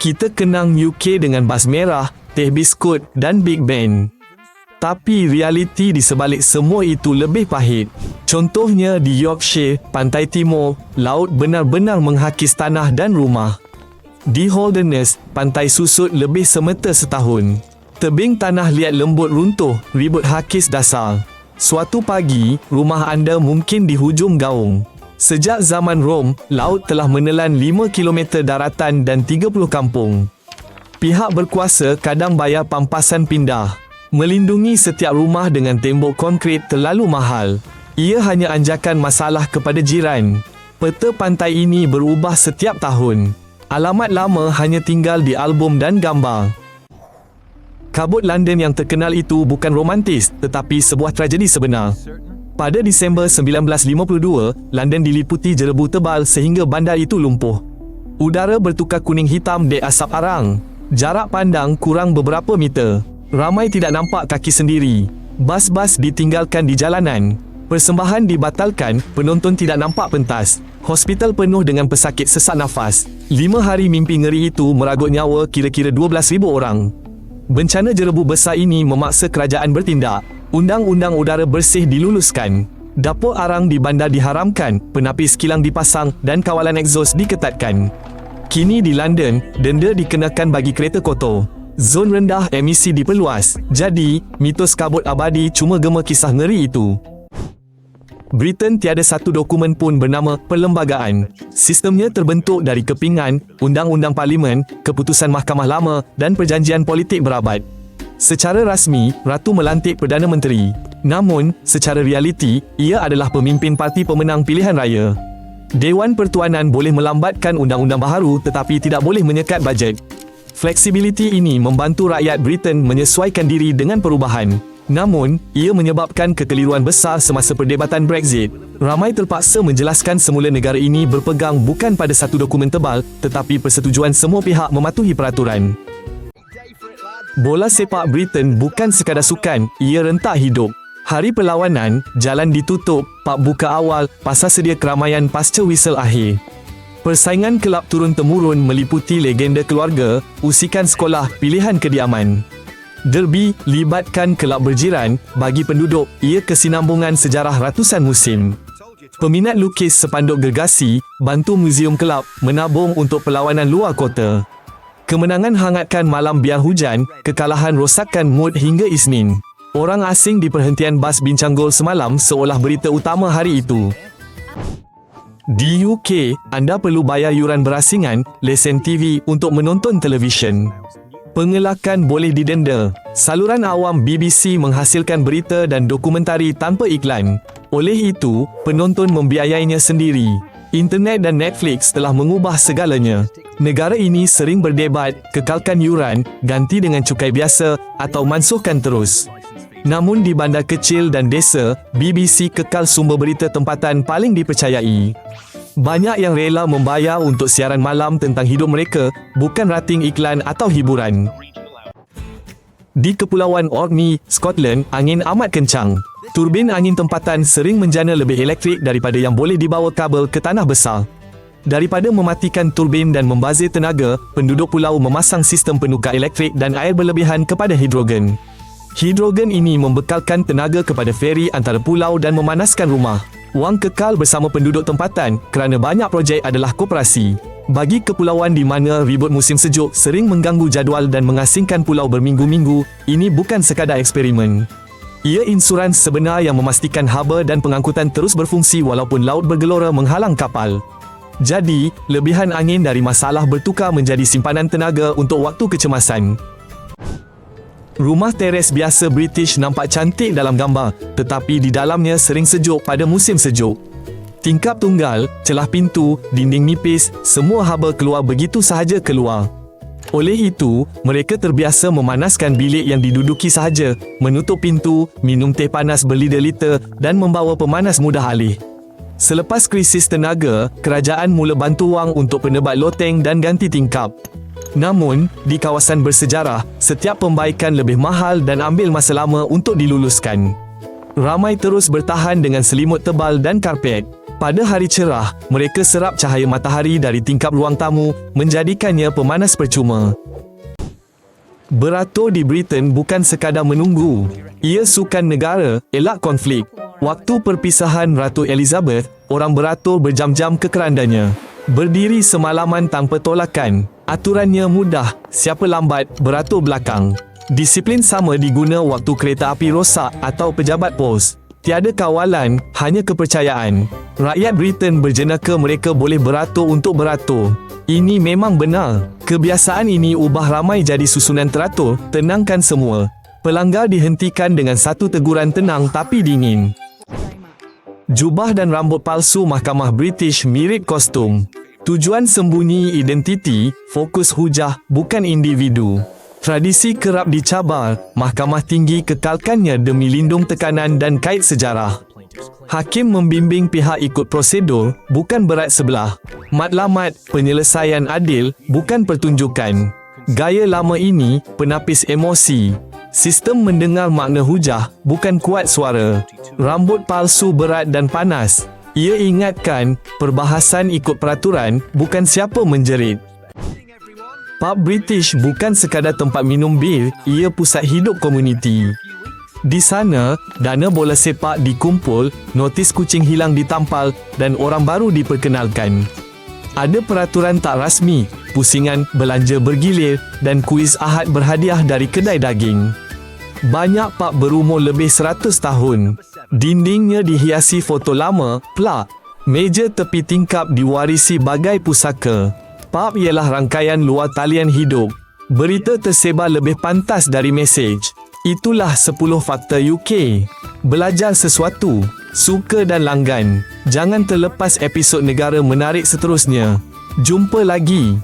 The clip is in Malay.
Kita kenang UK dengan bas merah, teh biskut dan Big Ben. Tapi realiti di sebalik semua itu lebih pahit. Contohnya di Yorkshire, pantai timur, laut benar-benar menghakis tanah dan rumah. Di Holderness, pantai susut lebih semeta setahun. Tebing tanah liat lembut runtuh, ribut hakis dasar. Suatu pagi, rumah anda mungkin di hujung gaung. Sejak zaman Rom, laut telah menelan 5 km daratan dan 30 kampung. Pihak berkuasa kadang bayar pampasan pindah. Melindungi setiap rumah dengan tembok konkrit terlalu mahal. Ia hanya anjakan masalah kepada jiran. Peta pantai ini berubah setiap tahun. Alamat lama hanya tinggal di album dan gambar. Kabut London yang terkenal itu bukan romantis, tetapi sebuah tragedi sebenar. Pada Disember 1952, London diliputi jerebu tebal sehingga bandar itu lumpuh. Udara bertukar kuning hitam dek asap arang. Jarak pandang kurang beberapa meter. Ramai tidak nampak kaki sendiri. Bas-bas ditinggalkan di jalanan. Persembahan dibatalkan, penonton tidak nampak pentas. Hospital penuh dengan pesakit sesak nafas. 5 hari mimpi ngeri itu meragut nyawa kira-kira 12,000 orang. Bencana jerebu besar ini memaksa kerajaan bertindak. Undang-undang udara bersih diluluskan. Dapur arang di bandar diharamkan, penapis kilang dipasang dan kawalan egzos diketatkan. Kini di London, denda dikenakan bagi kereta kotor. Zon rendah emisi diperluas. Jadi, mitos kabut abadi cuma gema kisah ngeri itu. Britain tiada satu dokumen pun bernama perlembagaan. Sistemnya terbentuk dari kepingan, undang-undang parlimen, keputusan mahkamah lama dan perjanjian politik berabad. Secara rasmi, Ratu melantik Perdana Menteri. Namun, secara realiti, ia adalah pemimpin parti pemenang pilihan raya. Dewan Pertuanan boleh melambatkan undang-undang baharu tetapi tidak boleh menyekat bajet. Fleksibiliti ini membantu rakyat Britain menyesuaikan diri dengan perubahan. Namun, ia menyebabkan kekeliruan besar semasa perdebatan Brexit. Ramai terpaksa menjelaskan semula negara ini berpegang bukan pada satu dokumen tebal, tetapi persetujuan semua pihak mematuhi peraturan. Bola sepak Britain bukan sekadar sukan, ia rentak hidup. Hari perlawanan, jalan ditutup, pub buka awal, pasar sedia keramaian pasca whistle akhir. Persaingan kelab turun-temurun meliputi legenda keluarga, usikan sekolah, pilihan kediaman. Derby libatkan kelab berjiran, bagi penduduk, ia kesinambungan sejarah ratusan musim. Peminat lukis sepanduk gergasi, bantu muzium kelab, menabung untuk perlawanan luar kota. Kemenangan hangatkan malam biar hujan, kekalahan rosakkan mood hingga Isnin. Orang asing di perhentian bas bincang gol semalam seolah berita utama hari itu. Di UK, anda perlu bayar yuran berasingan, lesen TV untuk menonton televisyen. Pengelakan boleh didenda. Saluran awam BBC menghasilkan berita dan dokumentari tanpa iklan. Oleh itu, penonton membiayainya sendiri. Internet dan Netflix telah mengubah segalanya. Negara ini sering berdebat, kekalkan yuran, ganti dengan cukai biasa atau mansuhkan terus. Namun di bandar kecil dan desa, BBC kekal sumber berita tempatan paling dipercayai. Banyak yang rela membayar untuk siaran malam tentang hidup mereka, bukan rating iklan atau hiburan. Di Kepulauan Orkney, Scotland, angin amat kencang. Turbin angin tempatan sering menjana lebih elektrik daripada yang boleh dibawa kabel ke tanah besar. Daripada mematikan turbin dan membazir tenaga, penduduk pulau memasang sistem penukar elektrik dan air berlebihan kepada hidrogen. Hidrogen ini membekalkan tenaga kepada feri antara pulau dan memanaskan rumah. Wang kekal bersama penduduk tempatan kerana banyak projek adalah koperasi. Bagi kepulauan di mana ribut musim sejuk sering mengganggu jadual dan mengasingkan pulau berminggu-minggu, ini bukan sekadar eksperimen. Ia insurans sebenar yang memastikan haba dan pengangkutan terus berfungsi walaupun laut bergelora menghalang kapal. Jadi, lebihan angin dari masalah bertukar menjadi simpanan tenaga untuk waktu kecemasan. Rumah teres biasa British nampak cantik dalam gambar, tetapi di dalamnya sering sejuk pada musim sejuk. Tingkap tunggal, celah pintu, dinding nipis, semua haba keluar begitu sahaja keluar. Oleh itu, mereka terbiasa memanaskan bilik yang diduduki sahaja, menutup pintu, minum teh panas berliter-liter dan membawa pemanas mudah alih. Selepas krisis tenaga, kerajaan mula bantu wang untuk penebat loteng dan ganti tingkap. Namun, di kawasan bersejarah, setiap pembaikan lebih mahal dan ambil masa lama untuk diluluskan. Ramai terus bertahan dengan selimut tebal dan karpet. Pada hari cerah, mereka serap cahaya matahari dari tingkap ruang tamu, menjadikannya pemanas percuma. Beratur di Britain bukan sekadar menunggu. Ia sukan negara, elak konflik. Waktu perpisahan Ratu Elizabeth, orang beratur berjam-jam ke kerandanya. Berdiri semalaman tanpa tolakan. Aturannya mudah, siapa lambat, beratur belakang. Disiplin sama diguna waktu kereta api rosak atau pejabat pos. Tiada kawalan, hanya kepercayaan. Rakyat Britain berjenaka mereka boleh beratur untuk beratur. Ini memang benar. Kebiasaan ini ubah ramai jadi susunan teratur, tenangkan semua. Pelanggar dihentikan dengan satu teguran tenang tapi dingin. Jubah dan rambut palsu Mahkamah British mirip kostum. Tujuan sembunyi identiti, fokus hujah, bukan individu. Tradisi kerap dicabar, Mahkamah Tinggi kekalkannya demi lindung tekanan dan kait sejarah. Hakim membimbing pihak ikut prosedur, bukan berat sebelah. Matlamat, penyelesaian adil, bukan pertunjukan. Gaya lama ini, penapis emosi. Sistem mendengar makna hujah, bukan kuat suara. Rambut palsu berat dan panas. Ia ingatkan, perbahasan ikut peraturan, bukan siapa menjerit. Pub British bukan sekadar tempat minum bir, ia pusat hidup komuniti. Di sana, dana bola sepak dikumpul, notis kucing hilang ditampal dan orang baru diperkenalkan. Ada peraturan tak rasmi, pusingan belanja bergilir dan kuis Ahad berhadiah dari kedai daging. Banyak pub berumur lebih 100 tahun. Dindingnya dihiasi foto lama, plak. Meja tepi tingkap diwarisi bagai pusaka. Pub ialah rangkaian luar talian hidup. Berita tersebar lebih pantas dari mesej. Itulah 10 fakta UK. Belajar sesuatu. Suka dan langgan. Jangan terlepas episod negara menarik seterusnya. Jumpa lagi.